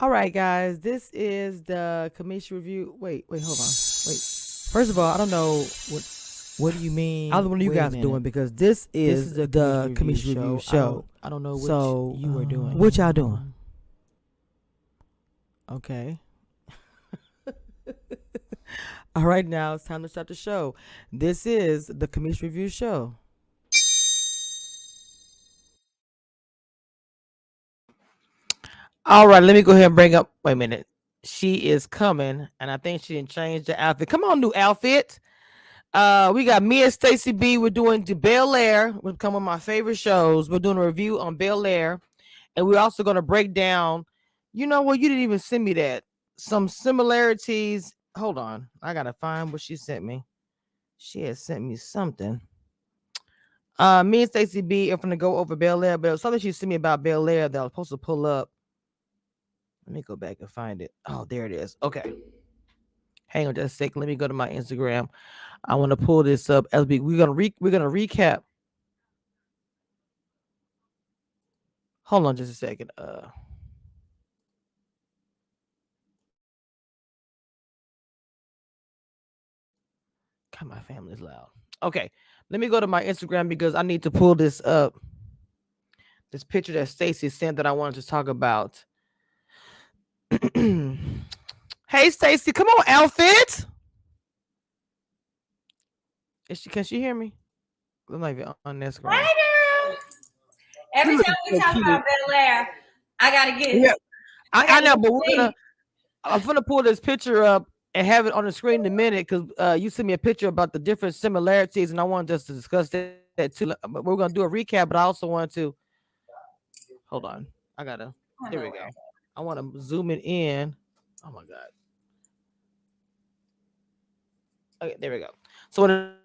All right, guys. This is the commission review. Wait, hold on. Wait. First of all, I don't know what do you mean. Either one of you guys are doing because this is the commission review show. I don't know what you are doing. What y'all doing? Okay. All right, now it's time to start the show. This is the commission review show. All right, let me go ahead and bring up. Wait a minute. She is coming, and I think she didn't change the outfit. Come on, new outfit. We got me and Stacy B. We're doing the Belair, which become one of my favorite shows. We're doing a review on Belair, and we're also going to break down. You know what? You didn't even send me that. Some similarities. Hold on, I gotta find what she sent me. She has sent me something. Me and Stacy B are gonna go over Belair, but it was something she sent me about Belair that I was supposed to pull up. Let me go back and find it. Oh, there it is. Okay. Hang on just a second. Let me go to my Instagram. I want to pull this up as we're gonna recap. Hold on just a second. God, my family's loud. Okay, let me go to my Instagram because I need to pull this up. This picture that Stacy sent that I wanted to talk about. Hey, Stacy, come on, outfit. Can she hear me? I'm not even on Instagram. Later. Every time we talk about Belair, I gotta get. Yeah, I know, but I'm gonna pull this picture up and have it on the screen in a minute because you sent me a picture about the different similarities, and I wanted us to discuss that too. But we're gonna do a recap, but I also wanted to hold on. I gotta. There we go. I want to zoom it in. Oh my god. Okay, there we go. So when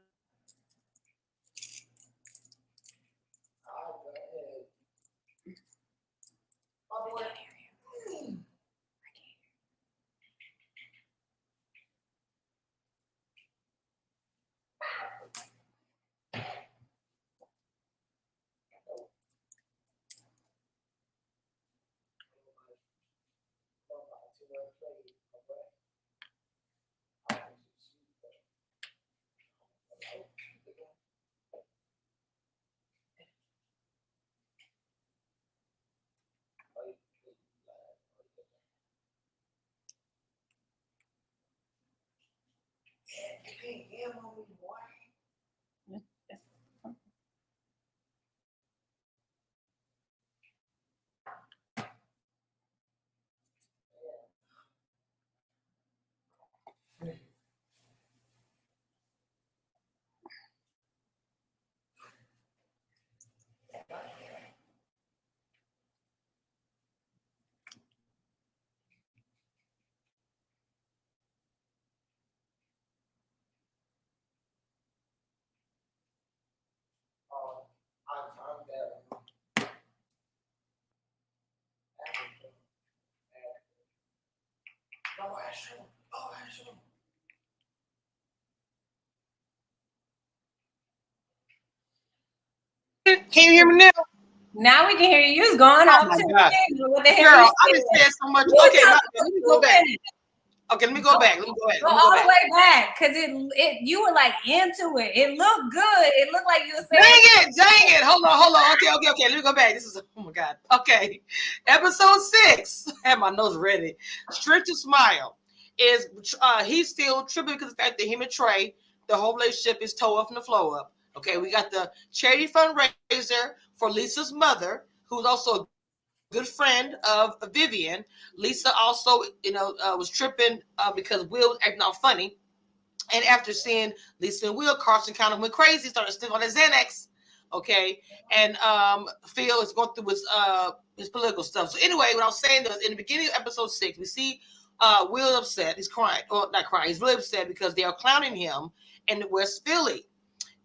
Can you hear me now? Now we can hear you. It's going off. Oh my God. What the hell? Girl, I just said so much. Okay, let me go back. Okay, let me go back. Go all the way back because it you were like into it. It looked good. It looked like you were saying. Dang it. Hold on. Okay. Let me go back. This is oh my God. Okay, episode 6. I have my notes ready. Strict to Smile is he's still tripping because of the fact that him and Trey, the whole relationship is toe up from the flow up. Okay, we got the charity fundraiser for Lisa's mother, who's also a good friend of Vivian. Lisa also, was tripping because Will was acting all funny. And after seeing Lisa and Will, Carson kind of went crazy, started sticking on his Xanax. Okay, and Phil is going through his political stuff. So anyway, what I was saying was in the beginning of episode 6, we see Will upset. He's crying, or not crying. He's really upset because they are clowning him in West Philly.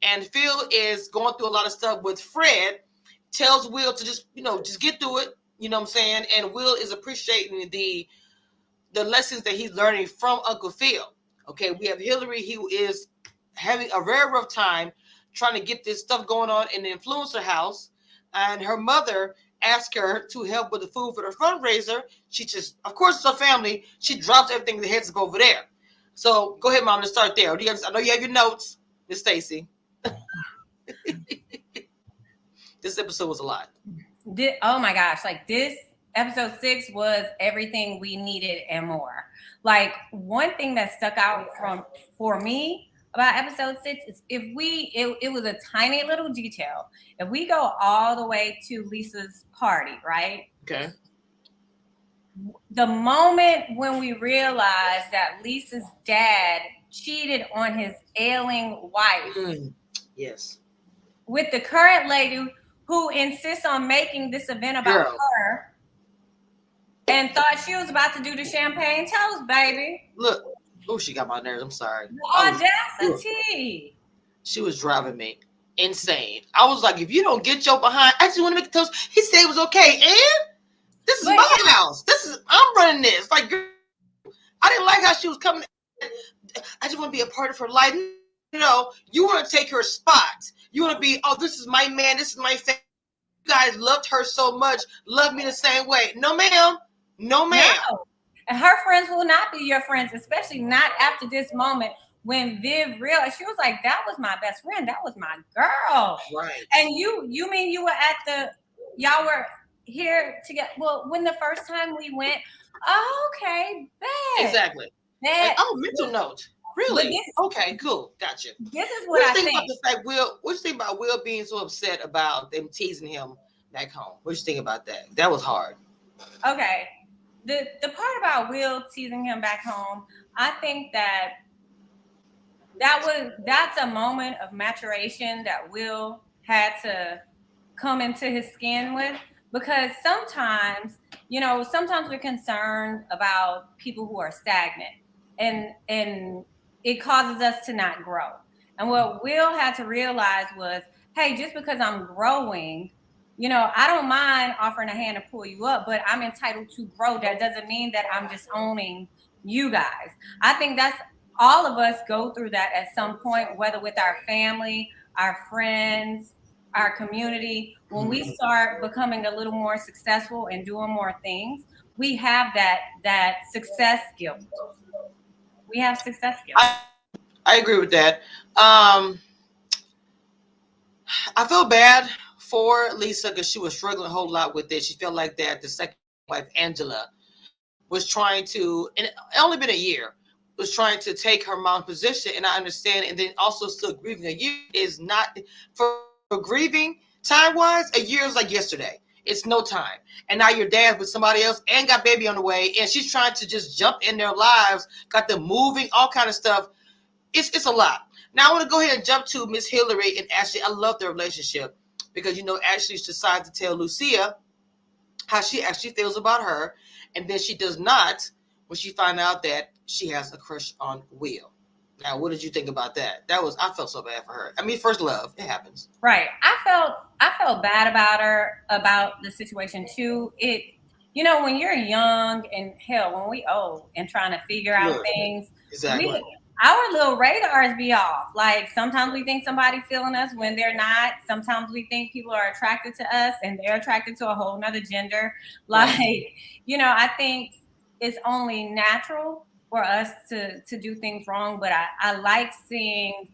And Phil is going through a lot of stuff with Fred, tells Will to just get through it. You know what I'm saying? And Will is appreciating the lessons that he's learning from Uncle Phil. Okay, we have Hillary, who is having a very rough time trying to get this stuff going on in the influencer house. And her mother ask her to help with the food for the fundraiser, she just, of course, it's her family. She drops everything, the heads up over there. So go ahead, Mom. Let's start there. I know you have your notes, Miss Stacy. This episode was a lot. Oh my gosh! Like this episode 6 was everything we needed and more. Like one thing that stuck out for me about episode 6 is it was a tiny little detail. If we go all the way to Lisa's party, right? Okay. The moment when we realized that Lisa's dad cheated on his ailing wife. Yes. With the current lady who insists on making this event about her and thought she was about to do the champagne toast, baby. Look. Oh, she got my nerves. I'm sorry. The audacity. She was driving me insane. I was like, if you don't get your behind, I just want to make a toast. He said it was okay. And this is my house. I'm running this. Like, girl, I didn't like how she was coming. I just want to be a part of her life. You know, you want to take her spot. You want to be, oh, this is my man. This is my family. You guys loved her so much. Love me the same way. No, ma'am. No, ma'am. No. And her friends will not be your friends, especially not after this moment when Viv realized. She was like, that was my best friend. That was my girl. Right. And you mean you were y'all were here together. Well, when the first time we went, okay, bad. Exactly. Bad. Mental note. Really? Okay, cool. Gotcha. This is what I think. About the fact what you think about Will being so upset about them teasing him back home? What you think about that? That was hard. Okay. The part about Will teasing him back home, I think that's a moment of maturation that Will had to come into his skin with, because sometimes we're concerned about people who are stagnant and it causes us to not grow. And what Will had to realize was, hey, just because I'm growing, I don't mind offering a hand to pull you up, but I'm entitled to grow. That doesn't mean that I'm disowning you guys. I think that's all of us go through that at some point, whether with our family, our friends, our community. When we start becoming a little more successful and doing more things, we have that success guilt. We have success guilt. I agree with that. I felt bad for Lisa because she was struggling a whole lot with it. She felt like that the second wife, Angela, was trying to, and it only been a year, was trying to take her mom's position. And I understand. And then also still grieving. A year is not, for grieving time-wise, a year is like yesterday. It's no time. And now your dad's with somebody else and got baby on the way. And she's trying to just jump in their lives, got them moving, all kind of stuff. It's a lot. Now I want to go ahead and jump to Miss Hillary and Ashley. I love their relationship because, Ashley decides to tell Lucia how she actually feels about her. And then she does not when she finds out that she has a crush on Will. Now, what did you think about that? I felt so bad for her. I mean, first love, it happens. Right. I felt bad about her, about the situation too. When you're young and hell, when we old and trying to figure out things, exactly. Our little radars be off. Like sometimes we think somebody's feeling us when they're not. Sometimes we think people are attracted to us and they're attracted to a whole nother gender. Like, I think it's only natural for us to do things wrong. But I like seeing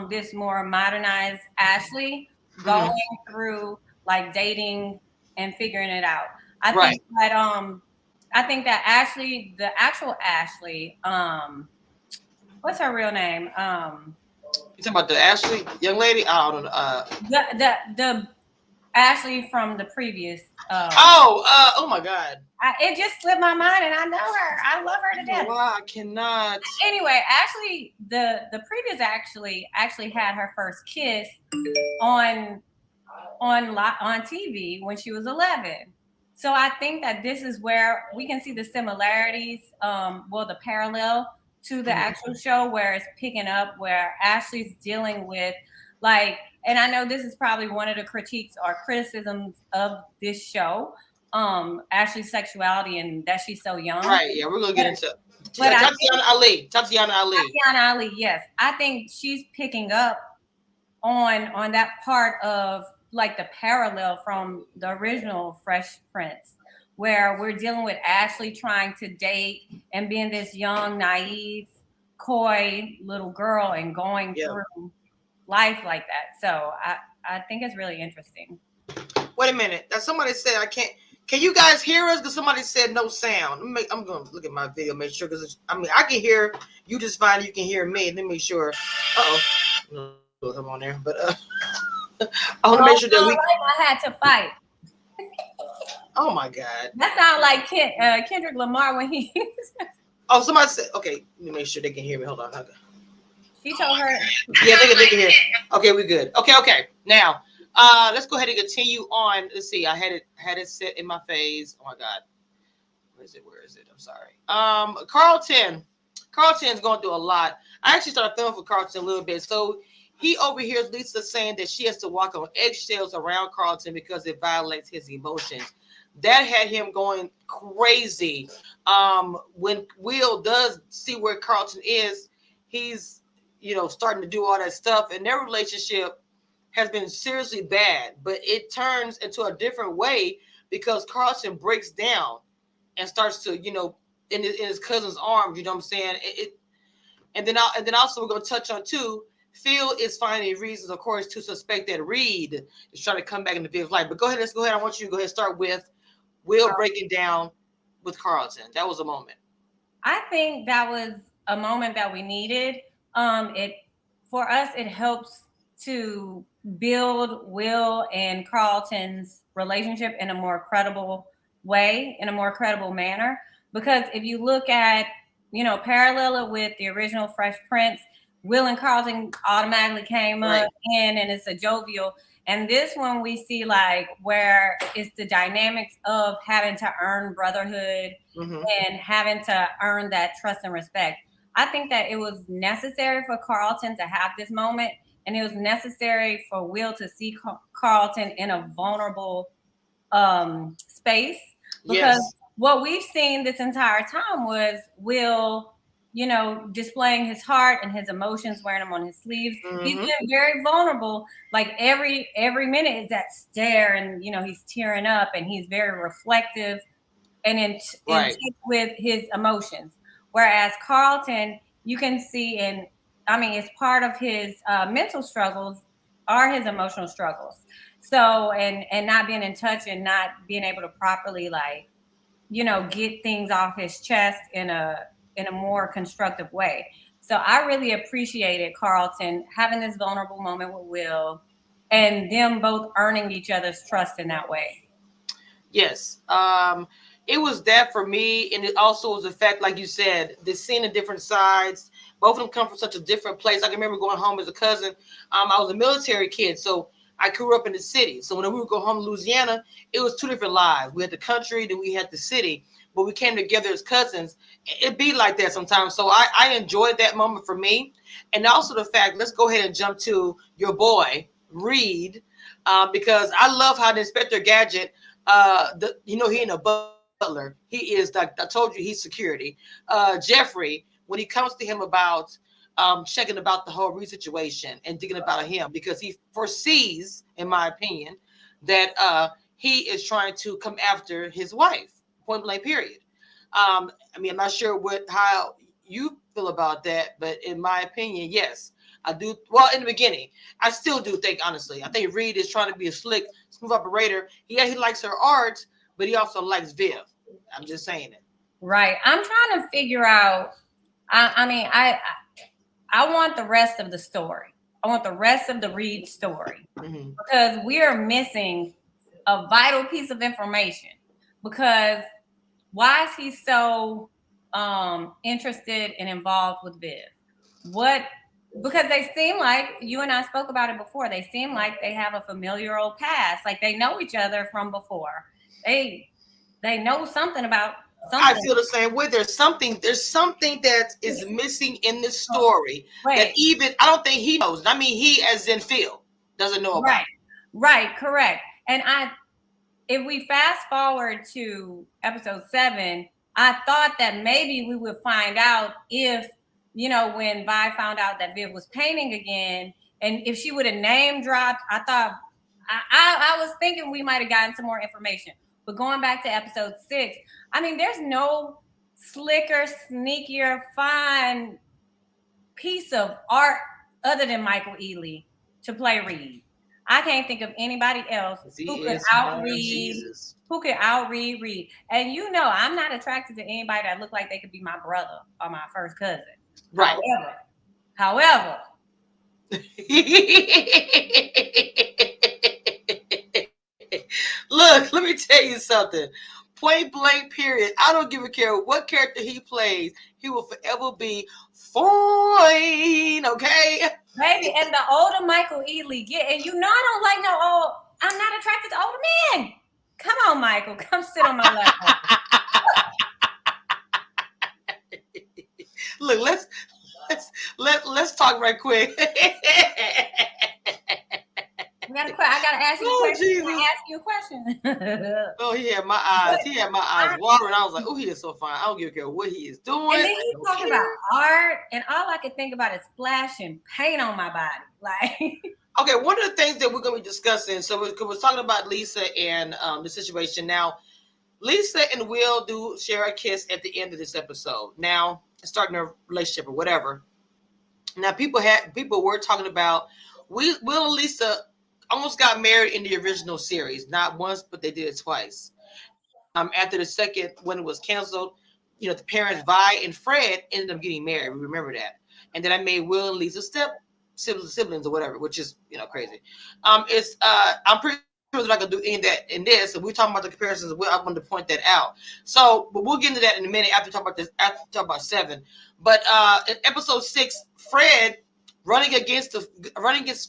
this more modernized Ashley going through like dating and figuring it out. I think that Ashley, the actual Ashley, what's her real name? You talking about the Ashley young lady? I don't know. The Ashley from the previous. Oh my God! It just slipped my mind, and I know her. I love her to death. Wow, I cannot. Anyway, Ashley, the previous actually had her first kiss on TV when she was 11. So I think that this is where we can see the similarities, the parallel to the actual show, where it's picking up, where Ashley's dealing with and I know this is probably one of the critiques or criticisms of this show, Ashley's sexuality and that she's so young. Right, yeah, we're going to get into Tatiana Ali. Tatiana Ali, yes. I think she's picking up on that part of, like the parallel from the original Fresh Prince, where we're dealing with Ashley trying to date and being this young, naive, coy little girl and going through life like that. So I think it's really interesting. Wait a minute. Now somebody said I can't. Can you guys hear us? Because somebody said no sound. I'm going to look at my video, make sure. Because I can hear you just fine. You can hear me. Let me make sure. No, I'm on there. But I want to make sure that we. I had to fight. Oh my God. That sounds like Kendrick Lamar when he. Oh, somebody said. Okay, let me make sure they can hear me. Hold on. Okay. She told her. Yeah, they can hear. Okay, we're good. Okay. Now. Let's go ahead and continue on. Let's see. I had it set in my face. Oh my God. Where is it? I'm sorry. Carlton's going through a lot. I actually started filming for Carlton a little bit. So he overhears Lisa saying that she has to walk on eggshells around Carlton because it violates his emotions. That had him going crazy. When Will does see where Carlton is, he's, starting to do all that stuff, and their relationship has been seriously bad, but it turns into a different way because Carlton breaks down and starts to, in his cousin's arms, you know what I'm saying? And then also we're going to touch on too, Phil is finding reasons, of course, to suspect that Reed is trying to come back into Viv's life. But let's go ahead. I want you to go ahead and start with Will breaking down with Carlton. That was a moment. I think that was a moment that we needed. For us, it helps to build Will and Carlton's relationship in a more credible way, in a more credible manner. Because if you look at, parallel it with the original Fresh Prince, Will and Carlton automatically came up in, and it's a jovial. And this one we see like where it's the dynamics of having to earn brotherhood and having to earn that trust and respect. I think that it was necessary for Carlton to have this moment, and it was necessary for Will to see Carlton in a vulnerable space. Because what we've seen this entire time was Will, displaying his heart and his emotions, wearing them on his sleeves. He's been very vulnerable. Like every minute is that stare, and he's tearing up, and he's very reflective and in touch with his emotions. Whereas Carlton, you can see it's part of his mental struggles are his emotional struggles. So, and not being in touch and not being able to properly get things off his chest in a more constructive way. So I really appreciated Carlton having this vulnerable moment with Will and them both earning each other's trust in that way. Yes. It was that for me, and it also was the fact, like you said, the seeing the different sides. Both of them come from such a different place. I can remember going home as a cousin. I was a military kid, so I grew up in the city. So when we would go home to Louisiana, it was two different lives. We had the country, then we had the city, but we came together as cousins. It'd be like that sometimes. So I enjoyed that moment for me. And also the fact, let's go ahead and jump to your boy, Reed, because I love how the Inspector Gadget, he ain't a butler. He is, like I told you, he's security. Jeffrey, when he comes to him about checking about the whole Reed situation and thinking about him, because he foresees, in my opinion, that he is trying to come after his wife, point blank, period. I'm not sure how you feel about that, but in my opinion, yes, I do. Well, in the beginning, I still do think, honestly, I think Reed is trying to be a slick, smooth operator. Yeah, he likes her art, but he also likes Viv. I'm just saying it. Right. I'm trying to figure out. I want the rest of the story. I want the rest of the Reed story because we are missing a vital piece of information. Because why is he so interested and involved with Viv? Because they seem like, you and I spoke about it before, they seem like they have a familial past. Like they know each other from before. They know something about something. I feel the same way. There's something that is missing in this story that even I don't think he knows. I mean, he as in Phil doesn't know about. Right, correct. And if we fast forward to episode 7, I thought that maybe we would find out if, when Vi found out that Viv was painting again, and if she would have name dropped, I thought I was thinking we might have gotten some more information. But going back to episode 6, I mean, there's no slicker, sneakier, fine piece of art other than Michael Ealy to play Reed. I can't think of anybody else who could outread Reed. And you know, I'm not attracted to anybody that look like they could be my brother or my first cousin. Right. However. Look, let me tell you something. Point blank, period. I don't give a care what character he plays. He will forever be fine, okay? Baby, and the older Michael Ealy get, and you know I don't like no old, I'm not attracted to older men. Come on, Michael, come sit on my lap. Look, let's talk right quick. I gotta ask you a question. Jesus. I ask you a question. Oh, he had my eyes watering. I was like, oh, he is so fine. I don't give a care what he is doing. And then he talking about art, and all I could think about is splashing paint on my body. Like, okay, one of the things that we're gonna be discussing. So we're talking about Lisa and the situation. Now, Lisa and Will do share a kiss at the end of this episode. Now, starting a relationship or whatever. Now, people were talking about Will and Lisa almost got married in the original series, not once, but they did it twice. After the second, when it was canceled, you know, the parents Vi and Fred ended up getting married. We remember that, and then I made Will and Lisa siblings or whatever, which is, you know, crazy. I'm pretty sure that I could do any of that in this, and we're talking about the comparisons as well. I wanted to point that out. So, but we'll get into that in a minute after we talk about this. After we talk about 7, but in episode 6, Fred running against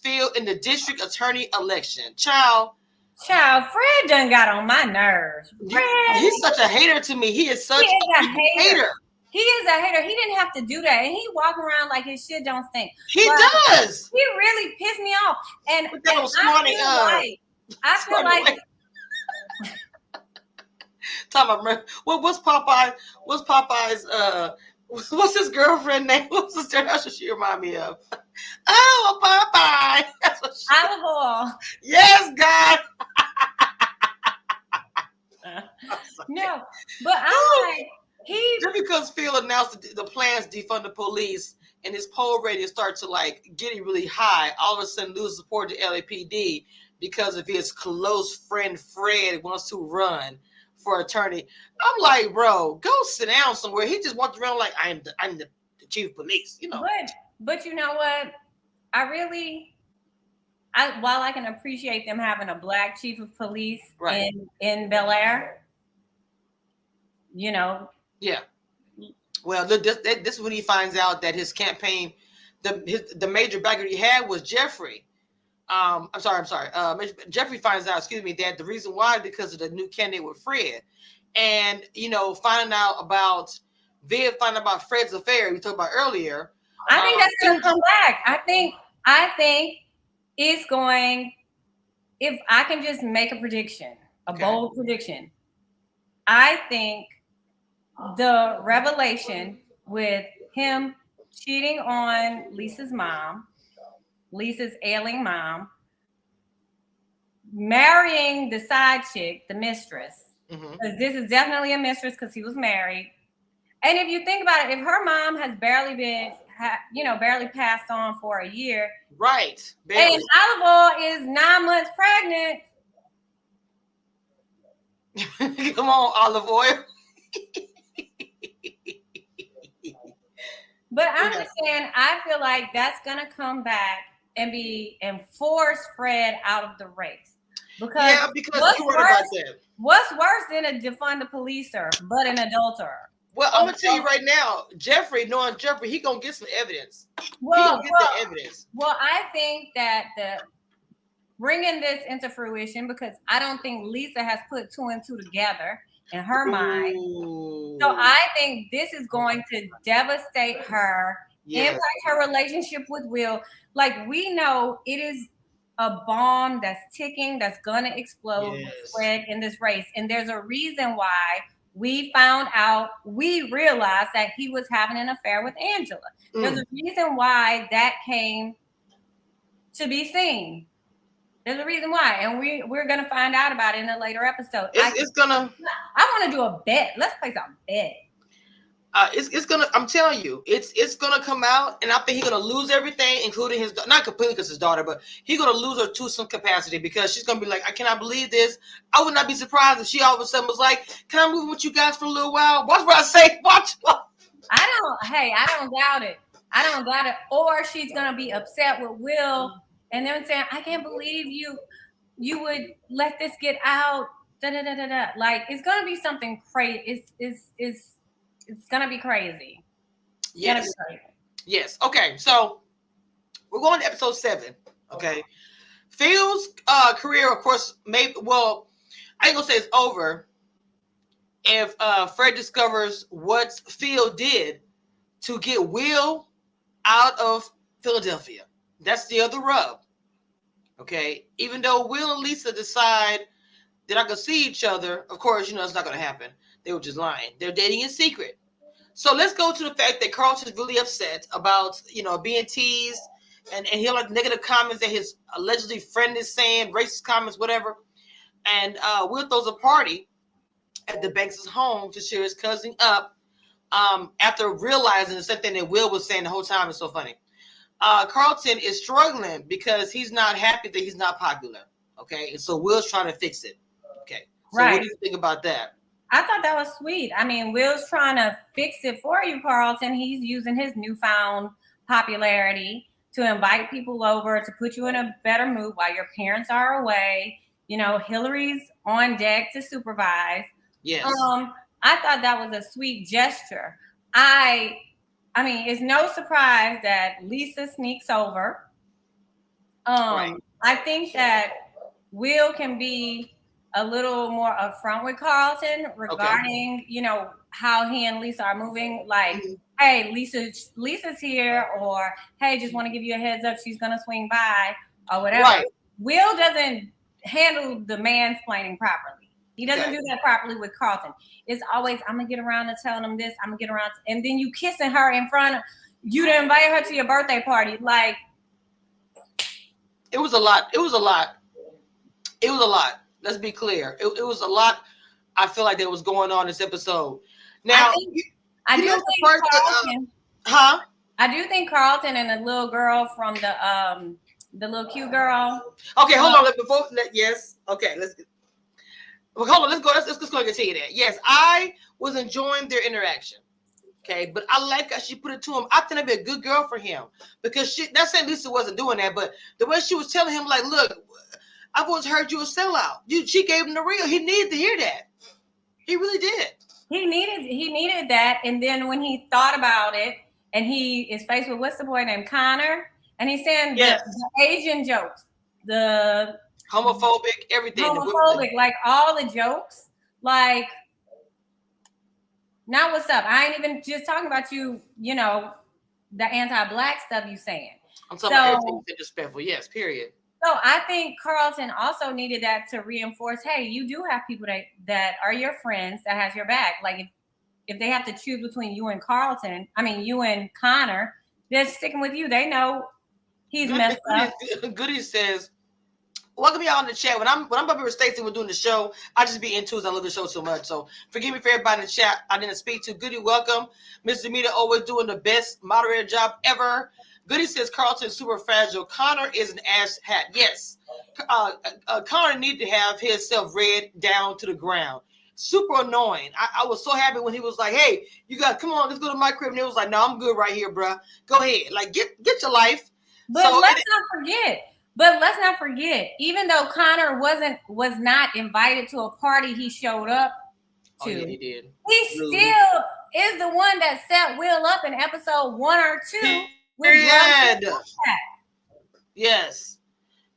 Phil in the district attorney election. Child, Fred done got on my nerves. Fred, he's such a hater to me. He is such a hater. He is a hater. He didn't have to do that, and he walking around like his shit don't stink. He does. He really pissed me off. And I feel like talking about what's Popeye? What's Popeye's? What's his girlfriend name? What's his? That's what she remind me of. Oh, Popeye. That's what she. Yes, God. No, but I'm like just because Phil announced the plans to defund the police and his poll rating starts to like getting really high, all of a sudden lose support to LAPD because of his close friend Fred wants to run for attorney. I'm like, bro, go sit down somewhere. He just walked around like I'm the chief of police, you know. But you know what? While I can appreciate them having a black chief of police in Belair, you know. Yeah. Well, this is when he finds out that his campaign, the major backer he had was Jeffrey. I'm sorry. Jeffrey finds out, that the reason why is because of the new candidate with Fred. And, you know, finding out about Fred's affair we talked about earlier. I think that's going to come back. I think it's going, if I can just make a prediction, bold prediction, I think the revelation with him cheating on Lisa's ailing mom, marrying the side chick, the mistress, because this is definitely a mistress because he was married. And if you think about it, if her mom has barely passed on for a year, right? Barely. And Olive Oil is 9 months pregnant. Come on, Olive Oil. But I'm just saying, I feel like that's gonna come back and force Fred out of the race. Because what's worse than a defund the policer but an adulterer? Well, I'm gonna tell you right now, knowing Jeffrey, he gonna get some evidence. Well, I think that bringing this into fruition, because I don't think Lisa has put 2 and 2 together in her mind. So I think this is going to devastate her, impact her relationship with Will. Like, we know it is a bomb that's ticking, that's gonna explode with Fred in this race. And there's a reason why we realized that he was having an affair with Angela. There's a reason why that came to be seen. There's a reason why, and we're gonna find out about it in a later episode. It's gonna. I want to do a bet. Let's play some bet. It's gonna. I'm telling you, it's gonna come out, and I think he's gonna lose everything, including his not completely because his daughter, but he's gonna lose her to some capacity because she's gonna be like, I cannot believe this. I would not be surprised if she all of a sudden was like, can I move with you guys for a little while? Watch what I say. Watch. I don't doubt it. I don't doubt it. Or she's gonna be upset with Will and them saying, I can't believe you would let this get out. Da da da da da. Like it's gonna be something crazy. It's gonna be crazy. Yes. Yes. Okay. So we're going to episode 7. Okay. Phil's career, of course, I ain't gonna say it's over if Fred discovers what Phil did to get Will out of Philadelphia. That's the other rub. Okay. Even though Will and Lisa decide they're not gonna see each other, of course, it's not gonna happen. They were just lying. They're dating in secret. So let's go to the fact that Carlton's really upset about, being teased and hear like negative comments that his allegedly friend is saying, racist comments, whatever. And Will throws a party at the Banks' home to cheer his cousin up after realizing the same thing that Will was saying the whole time. It's so funny. Carlton is struggling because he's not happy that he's not popular. Okay. And so Will's trying to fix it. Okay. So What do you think about that? I thought that was sweet. I mean, Will's trying to fix it for you, Carlton. He's using his newfound popularity to invite people over to put you in a better mood while your parents are away. Hillary's on deck to supervise. Yes. I thought that was a sweet gesture. I mean, it's no surprise that Lisa sneaks over. Right. I think that Will can be a little more upfront with Carlton regarding, how he and Lisa are moving. Like, hey, Lisa's here, or hey, just want to give you a heads up, she's gonna swing by, or whatever. Right. Will doesn't handle the mansplaining properly. He doesn't do that properly with Carlton. It's always, I'm gonna get around to telling him this, I'm gonna get around to, and then you kissing her in front of you to invite her to your birthday party. Like, it was a lot. Let's be clear. It was a lot. I feel like that was going on this episode. Now, I do think Carlton and the little girl from the little cute girl. Okay, hold on. Yes. Okay, hold on. Let's go. Let's go and continue that. Yes, I was enjoying their interaction. Okay, but I like how she put it to him. I think that'd be a good girl for him because not saying Lisa wasn't doing that, but the way she was telling him, like, look, I've always heard you a sellout. She gave him the real. He needed to hear that. He really did. He needed that. And then when he thought about it, and he is faced with what's the boy named Connor, and he's saying the Asian jokes, the homophobic, everything, like all the jokes, like. Now what's up? I ain't even just talking about you. The anti-black stuff you saying. I'm talking about everything disrespectful. Yes, period. So I think Carlton also needed that to reinforce, hey, you do have people that are your friends that has your back. Like if they have to choose between you and you and Connor, they're sticking with you. They know he's messed up. Goody says, welcome y'all in the chat. When I'm up here with Stacy, we're doing the show. I just be into it. I love the show so much. So forgive me for everybody in the chat I didn't speak to. Goody, welcome. Mr. Mita always doing the best moderator job ever. Goody says Carlton is super fragile. Connor is an ass hat. Yes. Connor needed to have himself read down to the ground. Super annoying. I was so happy when he was like, hey, you guys, come on, let's go to my crib. And he was like, no, I'm good right here, bro. Go ahead. Like, get your life. But let's not forget, even though Connor was not invited to a party he showed up to, he did. He still is the one that set Will up in episode 1 or 2. Yes.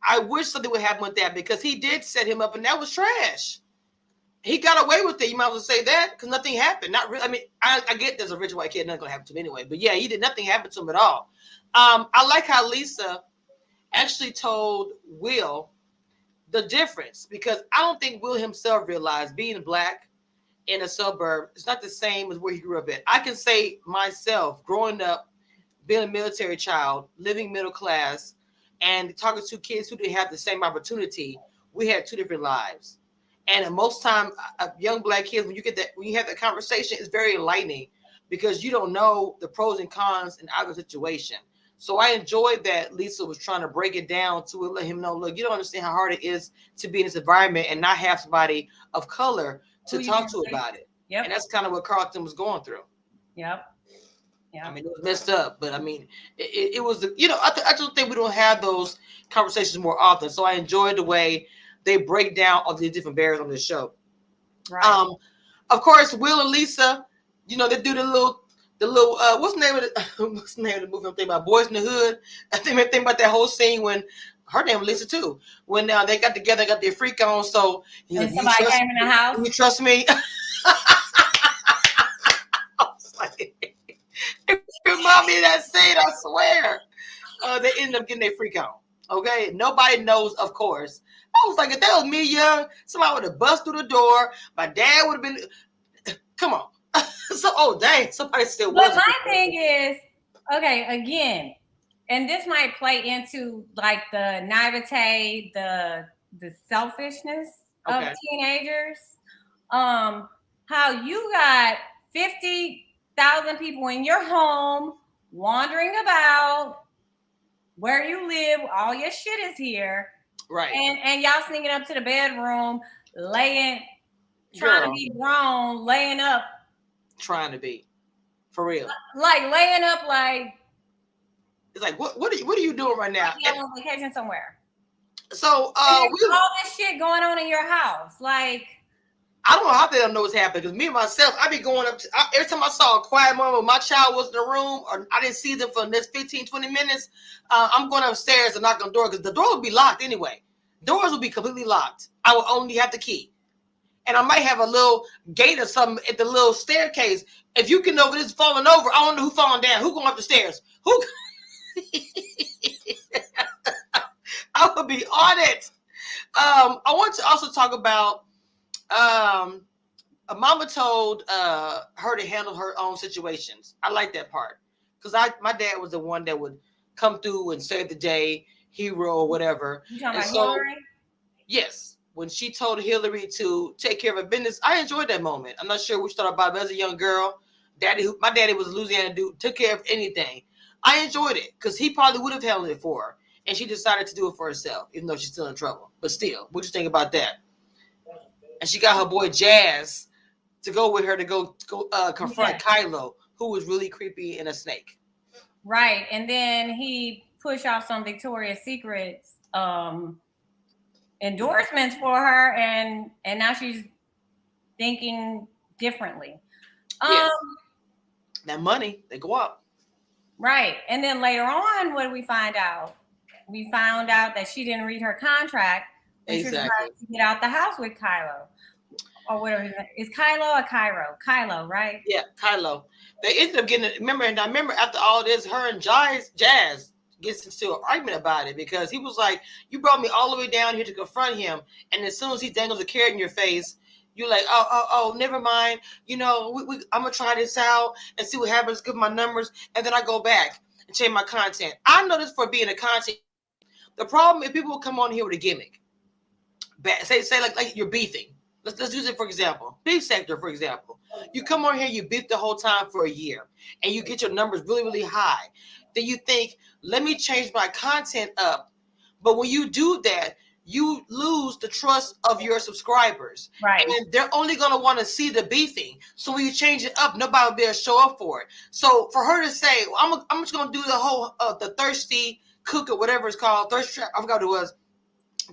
I wish something would happen with that because he did set him up and that was trash. He got away with it. You might as well say that because nothing happened. Not really. I mean, I get there's a rich white kid, nothing gonna happen to him anyway. But yeah, nothing happened to him at all. I like how Lisa actually told Will the difference because I don't think Will himself realized being black in a suburb is not the same as where he grew up at. I can say myself, growing up, being a military child, living middle class, and talking to kids who didn't have the same opportunity, we had 2 different lives. And most time, young Black kids, when you have that conversation, it's very enlightening because you don't know the pros and cons in either situation. So I enjoyed that Lisa was trying to break it down to let him know, look, you don't understand how hard it is to be in this environment and not have somebody of color to talk to about it. Yep. And that's kind of what Carlton was going through. Yep. Yeah. I mean, it was messed up, but I mean, it was, I just think we don't have those conversations more often. So I enjoyed the way they break down all the different barriers on this show. Right. Of course, Will and Lisa, they do the little what's the name of the movie I'm thinking about? Boys in the Hood. I think about that whole scene when her name was Lisa too. When they got together, got their freak on. So and somebody came in the house. You trust me? It remind me of that scene, I swear. They ended up getting their freak on. Okay, nobody knows, of course. I was like, if that was me young, somebody would have bust through the door. My dad would have been. Come on. So, dang, somebody still was. But my thing is, okay, again, and this might play into like the naivete, the selfishness of teenagers. How you got 50,000 people in your home wandering about where you live, all your shit is here. Right. And y'all sneaking up to the bedroom, trying to be grown, laying up. Trying to be. For real. Like laying up like. It's like, what are you doing right now? You're on vacation somewhere. So, all this shit going on in your house. Like. I don't know how they don't know what's happening because me and myself, I be going up every time I saw a quiet moment when my child was in the room or I didn't see them for the next 15, 20 minutes, I'm going upstairs and knock on the door because the door will be locked anyway. Doors will be completely locked. I will only have the key. And I might have a little gate or something at the little staircase. If you can know this falling over, I don't know who's falling down. Who going up the stairs? Who? I will be on it. I want to also talk about a mama told her to handle her own situations. I like that part because my dad was the one that would come through and save the day, hero or whatever. You talking about Hillary? Yes. When she told Hillary to take care of her business, I enjoyed that moment. I'm not sure what you thought about it, but as a young girl, my daddy was a Louisiana dude, took care of anything. I enjoyed it because he probably would have handled it for her. And she decided to do it for herself, even though she's still in trouble. But still, what you think about that? And she got her boy Jazz to go with her to go confront Kylo, who was really creepy and a snake. Right. And then he pushed off some Victoria's Secrets endorsements for her, and now she's thinking differently. Yes. That money, they go up. Right. And then later on, what did we find out? We found out that she didn't read her contract. She was trying to get out the house with Kylo. Or whatever. Is Kylo or Cairo? Kylo, right? Yeah, Kylo. They ended up getting, remember after all this, her and Jazz gets into an argument about it because he was like, you brought me all the way down here to confront him. And as soon as he dangles a carrot in your face, you're like, oh, never mind. I'm going to try this out and see what happens, give my numbers. And then I go back and change my content. I know this for being a content. The problem is people will come on here with a gimmick. Say like you're beefing. Let's use it for example. Beef sector, for example. You come on here, you beef the whole time for a year, and you get your numbers really, really high. Then you think, let me change my content up. But when you do that, you lose the trust of your subscribers. Right. And they're only going to want to see the beefing. So when you change it up, nobody will be able to show up for it. So for her to say, well, I'm just going to do the whole, the thirsty cook or whatever it's called, thirst trap, I forgot what it was,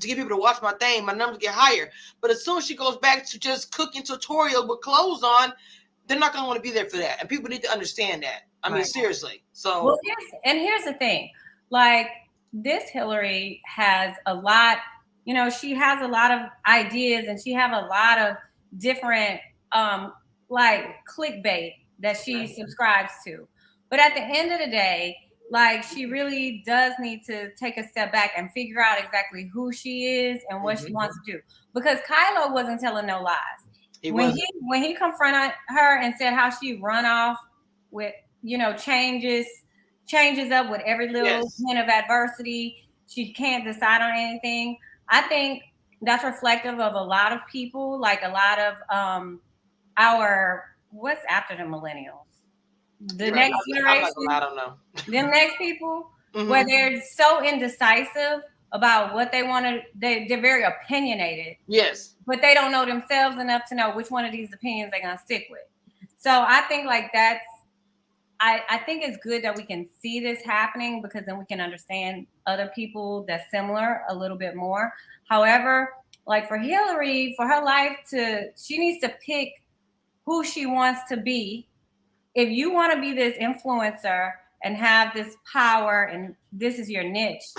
to get people to watch my thing, my numbers get higher. But as soon as she goes back to just cooking tutorial with clothes on, they're not going to want to be there for that. And people need to understand that. I mean, seriously. So, well, here's the thing. Like, this Hillary has a lot, she has a lot of ideas and she have a lot of different, like, clickbait that she subscribes to. But at the end of the day, like, she really does need to take a step back and figure out exactly who she is and what she wants to do. Because Kylo wasn't telling no lies. When he confronted her and said how she run off with, changes up with every little hint of adversity, she can't decide on anything. I think that's reflective of a lot of people, like a lot of our what's after the millennials, the You're right. next I'm not gonna lie, generation, I don't know. them next people, where Mhm. they're so indecisive about what they want to. They're very opinionated, Yes. but they don't know themselves enough to know which one of these opinions they're gonna stick with. So I think like that's I think it's good that we can see this happening because then we can understand other people that's similar a little bit more. However, like for Hillary, for her life she needs to pick who she wants to be. If you want to be this influencer and have this power and this is your niche,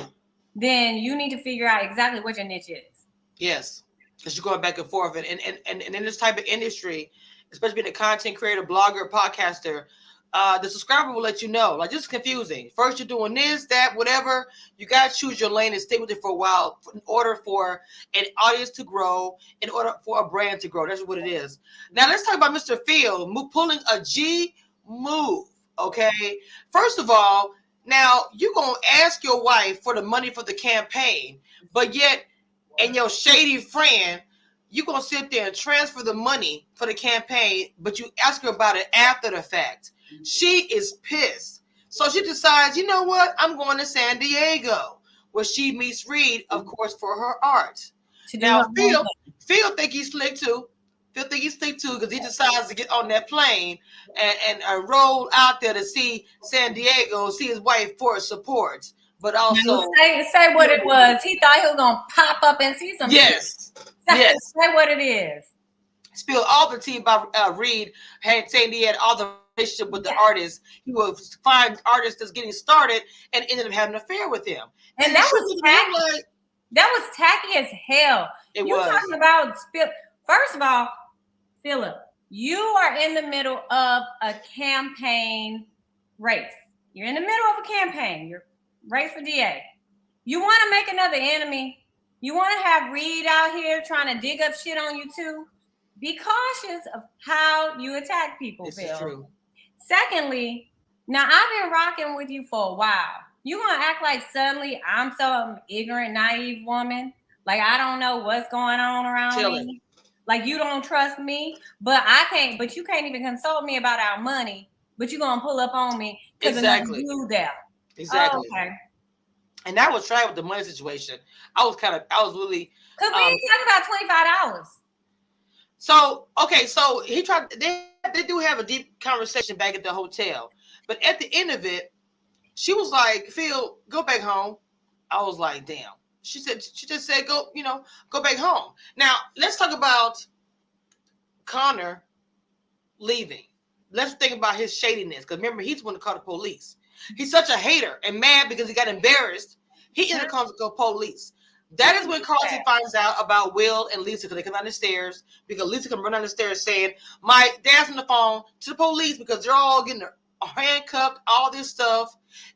then you need to figure out exactly what your niche is. Yes. Because you're going back and forth. And in this type of industry, especially being a content creator, blogger, podcaster, the subscriber will let you know. Like, this is confusing. First, you're doing this, that, whatever. You got to choose your lane and stay with it for a while in order for an audience to grow, in order for a brand to grow. That's what it is. Now, let's talk about Mr. Phil pulling a G move. Okay. First of all, now you're going to ask your wife for the money for the campaign, but yet, and your shady friend, you're going to sit there and transfer the money for the campaign, but you ask her about it after the fact. She is pissed. So she decides, you know what? I'm going to San Diego, where she meets Reed, of course, for her art. Now, Phil think he's slick too. Phil think he's slick too because he decides to get on that plane and roll out there to see San Diego, see his wife for support. But also say what it was. He thought he was gonna pop up and see some. Yes. Yes. Say what it is. Spill all the tea about Reed saying he had all the relationship with the artist. He would find artists that's getting started and ended up having an affair with him. And that was tacky. That was tacky as hell. It you was talking about spill. First of all, Philip, you are in the middle of a campaign race. You're in the middle of a campaign. You're race for DA. You want to make another enemy. You want to have Reed out here trying to dig up shit on you too. Be cautious of how you attack people, this Phil. is true. Secondly, now I've been rocking with you for a while. You gonna act like suddenly I'm some ignorant, naive woman? Like I don't know what's going on around me. Like you don't trust me, but I can't. But you can't even consult me about our money. But you gonna pull up on me because exactly. of you there. Exactly. Oh, okay. And that was trying with the money situation. I was really because we ain't talking about $25. So okay, so he tried. They do have a deep conversation back at the hotel, but at the end of it, she was like, "Phil, go back home." I was like, "Damn." She just said, "Go, go back home." Now let's talk about Connor leaving. Let's think about his shadiness, because remember, he's the one to call the police. He's such a hater and mad because he got embarrassed. He ended up calling the police. That is when Carlton finds out about Will and Lisa, because they come down the stairs, because Lisa can run down the stairs saying, my dad's on the phone to the police because they're all getting handcuffed, all this stuff.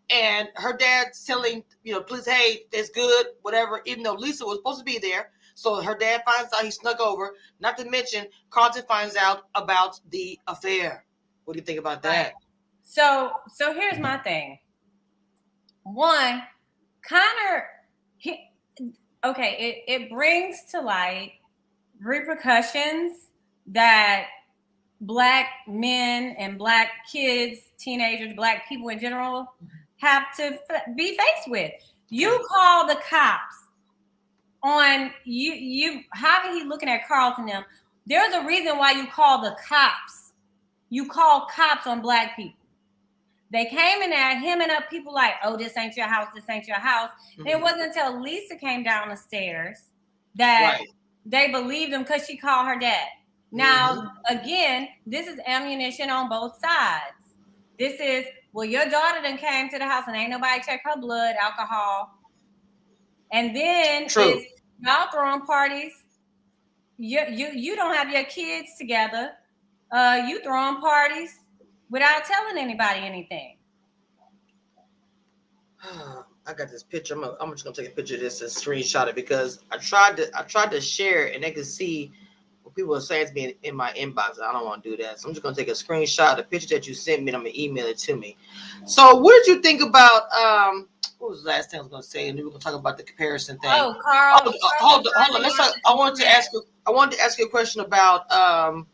And her dad's telling, police, hey, that's good, whatever, even though Lisa was supposed to be there. So her dad finds out, he snuck over. Not to mention, Carlton finds out about the affair. What do you think about that? So here's my thing. One, Connor, it brings to light repercussions that Black men and Black kids, teenagers, Black people in general have to be faced with. You call the cops on you. How are he looking at Carlton? Them? There's a reason why you call the cops. You call cops on Black people. They came in there hemming up people like, oh, this ain't your house, this ain't your house. Mm-hmm. It wasn't until Lisa came down the stairs that they believed him because she called her dad. Now, again, this is ammunition on both sides. This is, well, your daughter done came to the house and ain't nobody check her blood, alcohol. And then y'all throwing parties. You don't have your kids together. You throwing parties without telling anybody anything. I got this picture. I'm just gonna take a picture of this and screenshot it, because I tried to share it and they can see what people are saying to me in my inbox. I don't want to do that, so I'm just gonna take a screenshot of the picture that you sent me and I'm gonna email it to me. So what did you think about what was the last thing I was going to say? And then we're going to talk about the comparison thing. Oh, Carl. Hold on. I wanted to ask you a question about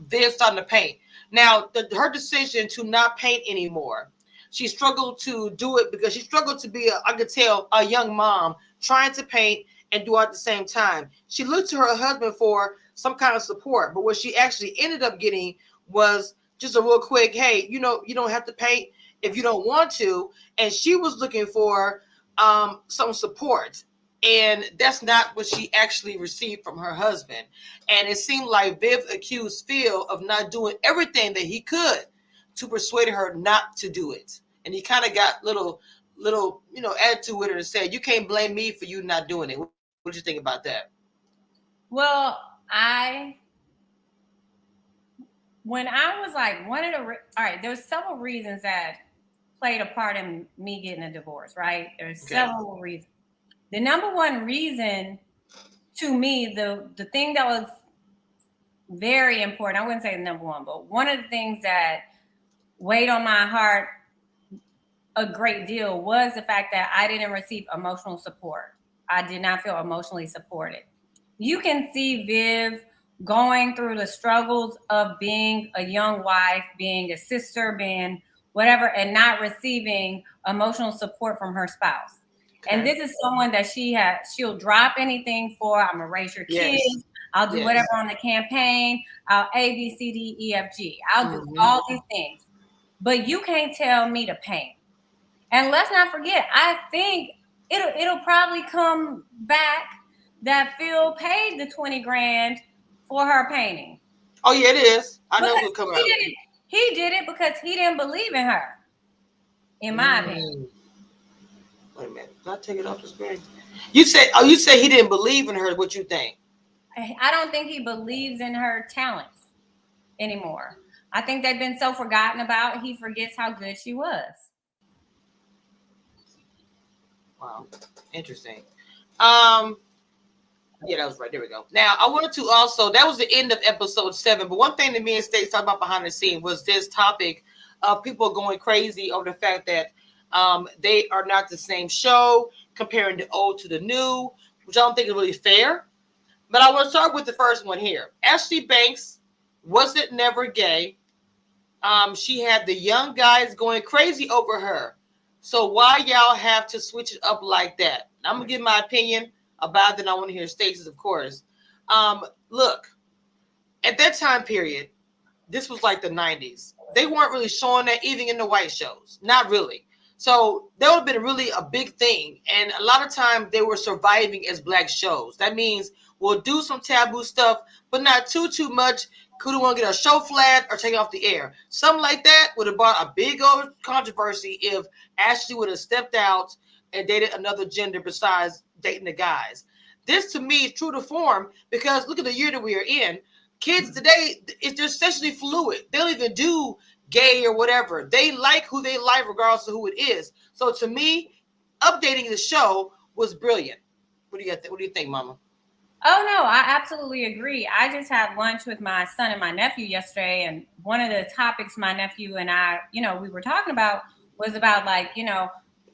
Viv starting to paint. Now, her decision to not paint anymore. She struggled to do it because she struggled to be, I could tell, a young mom trying to paint and do it at the same time. She looked to her husband for some kind of support, but what she actually ended up getting was just a real quick, hey, you don't have to paint if you don't want to. And she was looking for some support. And that's not what she actually received from her husband. And it seemed like Viv accused Phil of not doing everything that he could to persuade her not to do it. And he kind of got little, attitude with her and said, you can't blame me for you not doing it. What do you think about that? Well, when I was like, all right, there's several reasons that played a part in me getting a divorce, right? There's several reasons. The number one reason to me, the thing that was very important, I wouldn't say the number one, but one of the things that weighed on my heart a great deal was the fact that I didn't receive emotional support. I did not feel emotionally supported. You can see Viv going through the struggles of being a young wife, being a sister, being whatever, and not receiving emotional support from her spouse. Okay. And this is someone that she'll drop anything for. I'm gonna raise your kids. Yes. I'll do whatever on the campaign. I'll A, B, C, D, E, F, G. I'll do all these things. But you can't tell me to paint. And let's not forget, I think it'll probably come back that Phil paid the 20 grand for her painting. Oh yeah, it is. I know it'll come out. He did it because he didn't believe in her. In my opinion. Wait a minute. Did I take it off the screen? You said he didn't believe in her. What you think? I don't think he believes in her talents anymore. I think they've been so forgotten about, he forgets how good she was. Wow. Interesting. Yeah, that was right. There we go. Now, I wanted to also, that was the end of episode 7. But one thing that me and Stacy talked about behind the scene was this topic of people going crazy over the fact that they are not the same show, comparing the old to the new, which I don't think is really fair. But I want to start with the first one here. Ashley Banks wasn't never gay. She had the young guys going crazy over her. So why y'all have to switch it up like that? I'm going to give my opinion about it. I want to hear Stacy's, of course. Look, at that time period, this was like the 90s. They weren't really showing that even in the white shows. Not really. So that would have been really a big thing. And a lot of times they were surviving as black shows. That means we'll do some taboo stuff, but not too much. Could want to get a show flat or take it off the air. Something like that would have brought a big old controversy if Ashley would have stepped out and dated another gender besides dating the guys. This to me is true to form because look at the year that we are in. Kids today, they're sexually fluid. They don't even do gay or whatever. They like who they like regardless of who it is. So to me, updating the show was brilliant. What do you think, Mama? Oh, no, I absolutely agree. I just had lunch with my son and my nephew yesterday. And one of the topics my nephew and I, we were talking about was about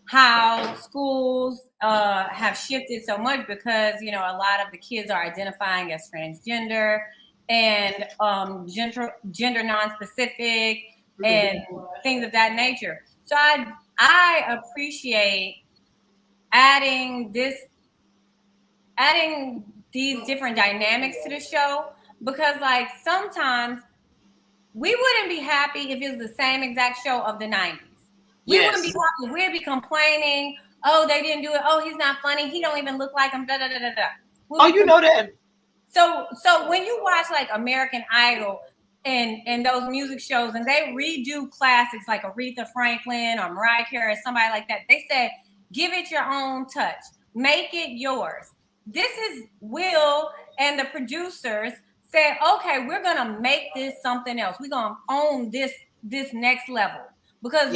how schools have shifted so much because, a lot of the kids are identifying as transgender and gender non-specific and things of that nature. So I appreciate adding these different dynamics to the show because sometimes we wouldn't be happy if it was the same exact show of the 90s. We wouldn't be happy. We'd be complaining, oh, they didn't do it. Oh, he's not funny. He don't even look like him. Da, da, da, da, da. You know that. So when you watch American Idol and those music shows and they redo classics like Aretha Franklin or Mariah Carey or somebody like that, they said, give it your own touch. Make it yours. This is Will and the producers said, okay, we're going to make this something else. We're going to own this next level because